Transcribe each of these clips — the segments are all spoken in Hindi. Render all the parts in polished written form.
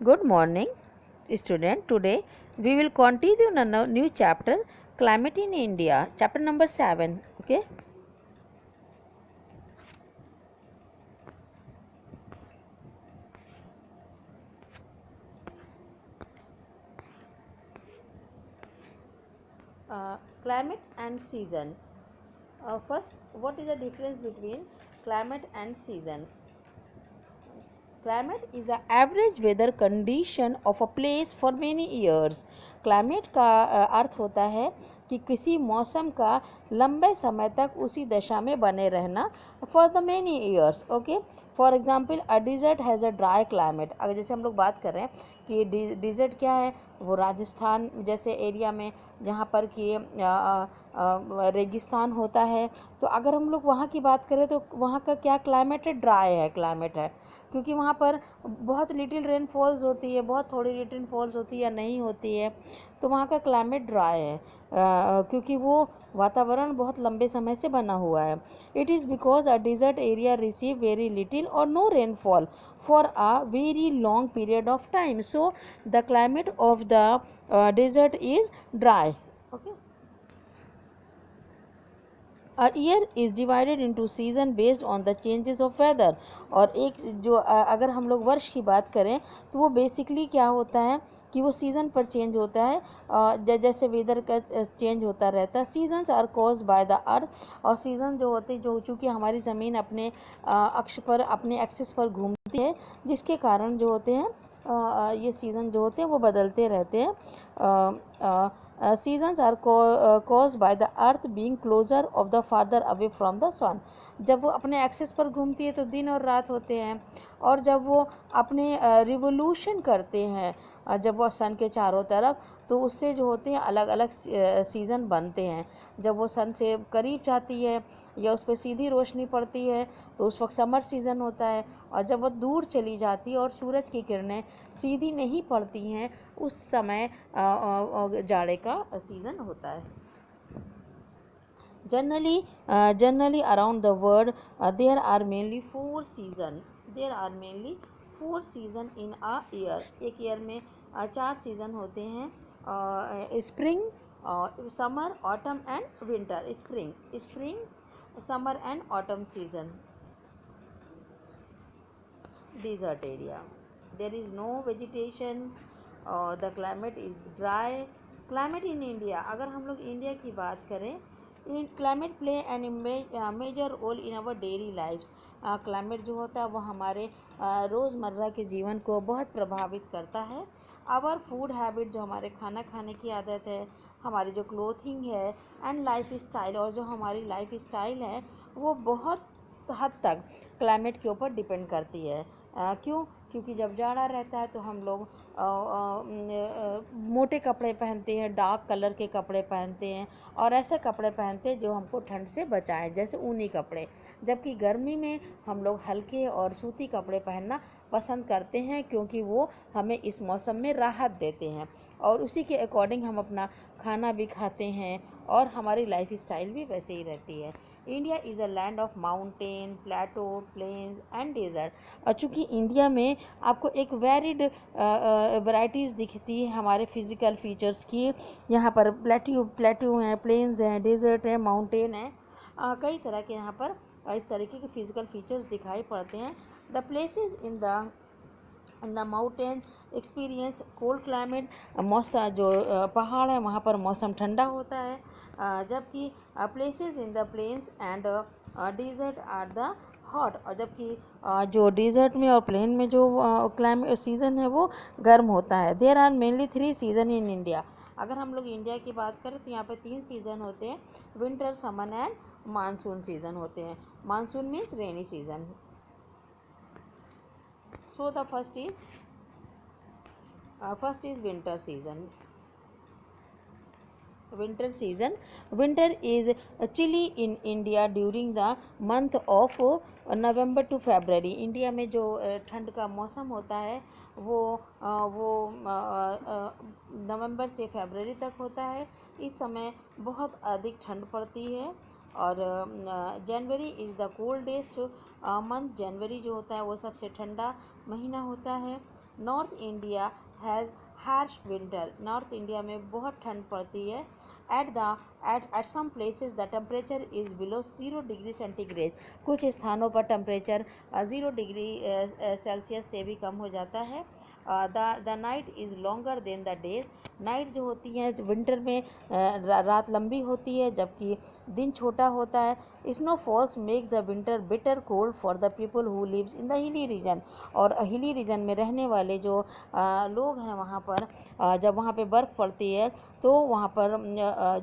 Good morning, student. Today we will continue a new chapter, Climate in India, chapter number 7. Okay. Climate and season. First, what is the difference between climate and season? Climate is the average weather condition of a place for many years. Climate का अर्थ होता है कि किसी मौसम का लंबे समय तक उसी दशा में बने रहना for the many years. Okay. For example a desert has a dry climate. अगर जैसे हम लोग बात कर रहे हैं कि डिज़र्ट क्या है, वो राजस्थान जैसे एरिया में जहाँ पर कि रेगिस्तान होता है, तो अगर हम लोग वहाँ की बात करें तो वहाँ का क्या क्लाइमेट है, ड्राई है क्लाइमेट है, क्योंकि वहाँ पर बहुत लिटिल रेनफॉल्स होती है, बहुत थोड़ी लिटिल फॉल्स होती है या नहीं होती है, तो वहाँ का क्लाइमेट ड्राई है क्योंकि वो वातावरण बहुत लंबे समय से बना हुआ है. It is because a desert area receive very little और no rainfall for a very long period of time, so the climate of the desert is dry. Okay. A year is divided into season based on the changes of weather. और एक जो अगर हम लोग वर्ष की बात करें तो वो बेसिकली क्या होता है कि वो सीज़न पर चेंज होता है, जैसे वेदर का चेंज होता रहता है. Seasons are caused by the earth. और सीज़न जो होते हैं, जो चूँकि हमारी ज़मीन अपने अक्ष पर, अपने एक्सिस पर घूमती है, जिसके कारण जो होते हैं ये सीज़न जो होते हैं वो बदलते रहते हैं. Seasons are caused by the earth being closer of the farther away from the sun. जब वो अपने एक्सेस पर घूमती है तो दिन और रात होते हैं, और जब वो अपने रिवोल्यूशन करते हैं, जब वो सन के चारों तरफ, तो उससे जो होते हैं अलग अलग सीज़न बनते हैं. जब वो सन से करीब जाती है या उस पर सीधी रोशनी पड़ती है तो उस वक्त समर सीज़न होता है, और जब वो दूर चली जाती है और सूरज की किरणें सीधी नहीं पड़ती हैं, उस समय जाड़े का सीज़न होता है. Generally around the world there are mainly four season. There are mainly four season in a year. एक ईयर में चार सीज़न होते हैं. Spring, summer, autumn and winter. Spring, summer and autumn season. Desert area. There is no vegetation. The climate is dry. Climate in India, अगर हम लोग इंडिया की बात करें, in climate play an major role in our daily life. Climate जो होता है वो हमारे रोज़मर्रा के जीवन को बहुत प्रभावित करता है. आवर फूड हैबिट, जो हमारे खाना खाने की आदत है, हमारी जो क्लोथिंग है, एंड लाइफ स्टाइल, और जो हमारी लाइफ स्टाइल है वो बहुत हद तक क्लाइमेट के ऊपर डिपेंड करती है. क्यों? क्योंकि जब जाड़ा रहता है तो हम लोग मोटे कपड़े पहनते हैं, डार्क कलर के कपड़े पहनते हैं, और ऐसे कपड़े पहनते हैं जो हमको ठंड से बचाएं, जैसे ऊनी कपड़े. जबकि गर्मी में हम लोग हल्के और सूती कपड़े पहनना पसंद करते हैं, क्योंकि वो हमें इस मौसम में राहत देते हैं, और उसी के अकॉर्डिंग हम अपना खाना भी खाते हैं, और हमारी लाइफ स्टाइल भी वैसे ही रहती है. India is a land of mountain, plateau, plains and desert. और चूँकि इंडिया में आपको एक वेरिड वैराइटीज़ दिखती है हमारे फिज़िकल फीचर्स की. यहाँ पर प्लेट्यू हैं, प्लेन्स हैं, डेजर्ट हैं, माउंटेन हैं, कई तरह के यहाँ पर इस तरीके के फिज़िकल फीचर्स दिखाई पड़ते हैं. The places in the mountain experience cold climate. मौसम जो पहाड़ है वहाँ पर मौसम ठंडा होता है, जबकि places in the plains and desert are the hot. और जबकि जो डेजर्ट में और प्लेन में जो क्लाइमेट सीज़न है वो गर्म होता है. There are mainly three season in India. अगर हम लोग इंडिया की बात करें तो यहाँ पे तीन सीज़न होते हैं. Winter, summer and monsoon season होते हैं. Monsoon means rainy season. So the first is winter season. Winter is chilly in India during the month of November to February. India में जो ठंड का मौसम होता है वो नवंबर से फरवरी तक होता है. इस समय बहुत अधिक ठंड पड़ती है. और January is the coldest month. जनवरी जो होता है वो सबसे ठंडा महीना होता है. North India has harsh winter, north India में बहुत ठंड पड़ती है। At some places the temperature is below 0 degree centigrade, कुछ स्थानों पर टेम्परेचर 0 डिग्री सेल्सियस से भी कम हो जाता है। The night is longer than the days, night जो होती है विंटर में रात लंबी होती है जबकि दिन छोटा होता है। Snowfalls makes the winter bitter cold for the people who lives in the hilly region, और हिली रीजन में रहने वाले जो लोग हैं वहाँ पर जब वहाँ पे बर्फ़ पड़ती है तो वहाँ पर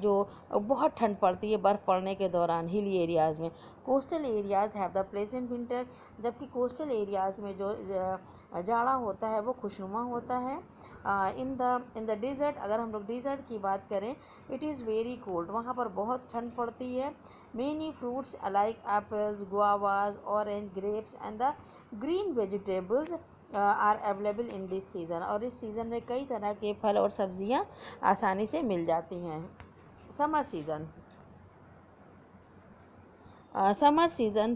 जो बहुत ठंड पड़ती है बर्फ़ पड़ने के दौरान हिली एरियाज़ में। Coastal areas have the pleasant winter, जबकि कोस्टल एरियाज़ में जो जाड़ा होता है वो खुशनुमा होता है। इन द डिज़र्ट, अगर हम लोग डिज़र्ट की बात करें, इट इज़ वेरी कोल्ड, वहाँ पर बहुत ठंड पड़ती है। Many fruits like apples, guavas, orange, grapes and the green vegetables are available in this season, और इस सीज़न में कई तरह के फल और सब्जियाँ आसानी से मिल जाती हैं। Summer season, summer season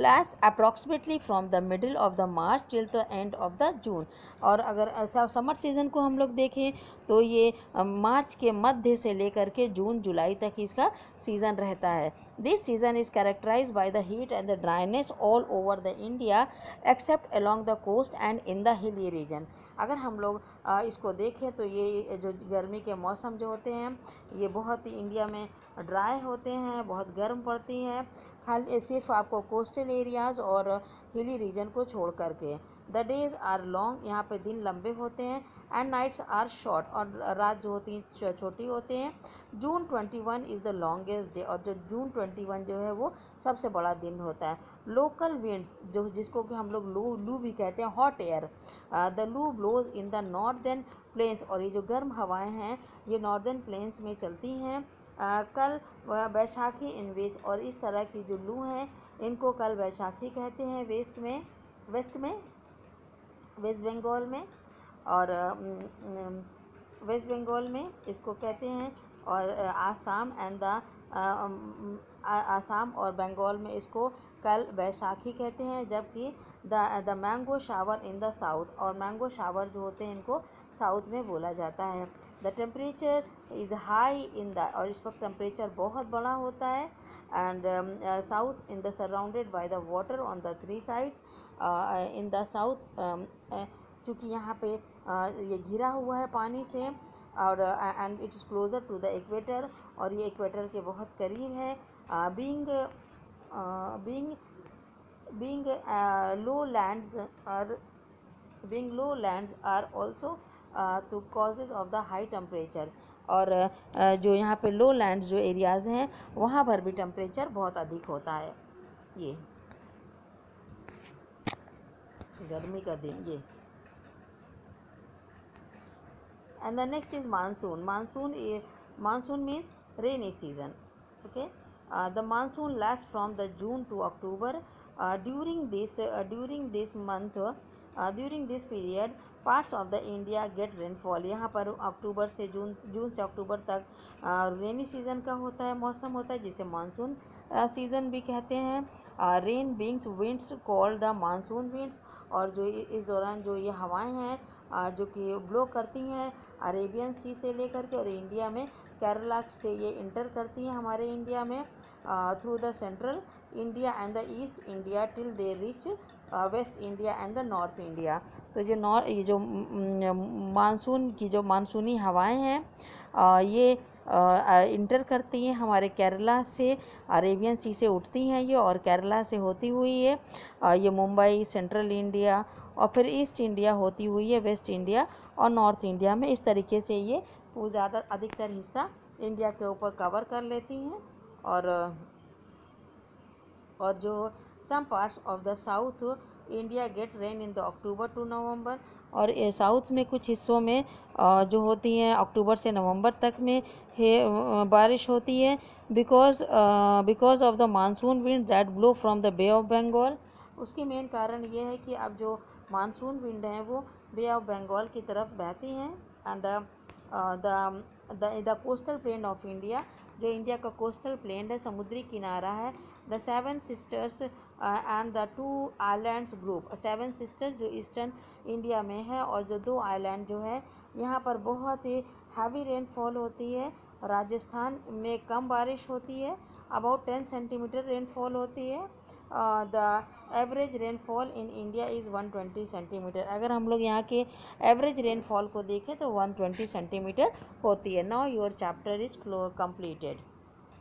lasts approximately from the middle of the March till the end of the June, और अगर समर सीज़न को हम लोग देखें तो ये मार्च के मध्य से लेकर के जून जुलाई तक इसका सीज़न रहता है। This season is characterize by the heat and the dryness all over the India except along the coast and in the hilly region. अगर हम लोग इसको देखें तो ये जो गर्मी के मौसम जो होते हैं ये बहुत ही इंडिया में ड्राई होते हैं, बहुत गर्म पड़ती हैं, खाली सिर्फ आपको कोस्टल एरियाज़ और हिली रीजन को छोड़ करके। द डेज़ आर लॉन्ग, यहाँ पे दिन लंबे होते हैं, एंड नाइट्स आर शॉर्ट, और रात जो होती हैं छोटी होती हैं। जून 21 इज़ द लॉन्गेस्ट डे, और जो जून 21 जो है वो सबसे बड़ा दिन होता है। लोकल विंड्स जो जिसको कि हम लोग लू भी कहते हैं, hot air, the loo blows in the northern plains, और ये जो गर्म हवाएं हैं ये नॉर्दर्न प्लेन्स में चलती हैं। कल बैसाखी इन वेस्ट, और इस तरह की जो लू हैं इनको कल बैसाखी कहते हैं वेस्ट बंगाल में, और वेस्ट बंगाल में इसको कहते हैं, और आसाम और बंगाल में इसको कल बैसाखी कहते हैं। जबकि the mango shower in the south, और मैंगो शावर जो होते हैं इनको साउथ में बोला जाता है। The temperature is high in the, और इस वक्त टेम्परेचर बहुत बड़ा होता है। And south in the surrounded by the water on the 3 sides in the south, चूँकि यहाँ पे ये घिरा हुआ है पानी से, और and it is closer to the equator, और ये इक्वेटर के बहुत करीब है। Being being low lands are also to causes of the high temperature, और जो यहाँ पे लो लैंड्स जो एरियाज़ हैं वहाँ पर भी टेम्परेचर बहुत अधिक होता है। ये गर्मी का दिन ये। And the next is monsoon. Monsoon means rainy season. Okay, the monsoon lasts from the June to October. During this month, during this period, parts of the India get rainfall. यहाँ पर अक्टूबर से जून से अक्टूबर तक रेनी सीज़न का होता है, मौसम होता है, जिसे मानसून सीज़न भी कहते हैं। Rain बिंग्स winds called the monsoon winds, और जो इस दौरान जो ये हवाएं हैं जो कि ब्लो करती हैं अरेबियन सी से लेकर के, और इंडिया में केरला से ये इंटर करती हैं हमारे इंडिया में through the central India and the east India till they reach waste India and the north India. तो ये जो मानसून की जो मानसूनी हवाएं हैं ये इंटर करती हैं हमारे केरला से, अरेबियन सी से उठती हैं ये, और केरला से होती हुई ये मुंबई, सेंट्रल इंडिया, और फिर ईस्ट इंडिया होती हुई है वेस्ट इंडिया और नॉर्थ इंडिया में। इस तरीके से ये ज़्यादा अधिकतर हिस्सा इंडिया के ऊपर कवर कर लेती हैं। और जो some parts of the south India get rain in the October to November, और साउथ में कुछ हिस्सों में जो होती हैं अक्टूबर से नवंबर तक में बारिश होती है, because of the monsoon wind that blow from the bay of Bengal. उसके मेन कारण ये है कि अब जो मानसून विंड हैं वो बे ऑफ बंगाल की तरफ बहती हैं। And the coastal plain of India, जो इंडिया का कोस्टल प्लेन है, समुद्री किनारा है, the 7 sisters and the 2 islands group, 7 sisters जो ईस्टर्न इंडिया में है, और जो 2 आइलैंड जो है यहाँ पर बहुत ही हैवी रेनफॉल होती है। राजस्थान में कम बारिश होती है, अबाउट 10 सेंटीमीटर रेनफॉल होती है। The average rainfall in India is 120 centimetre. अगर हम लोग यहाँ के एवरेज रेनफॉल को देखें तो 120 सेंटीमीटर होती है। Now your chapter is completed.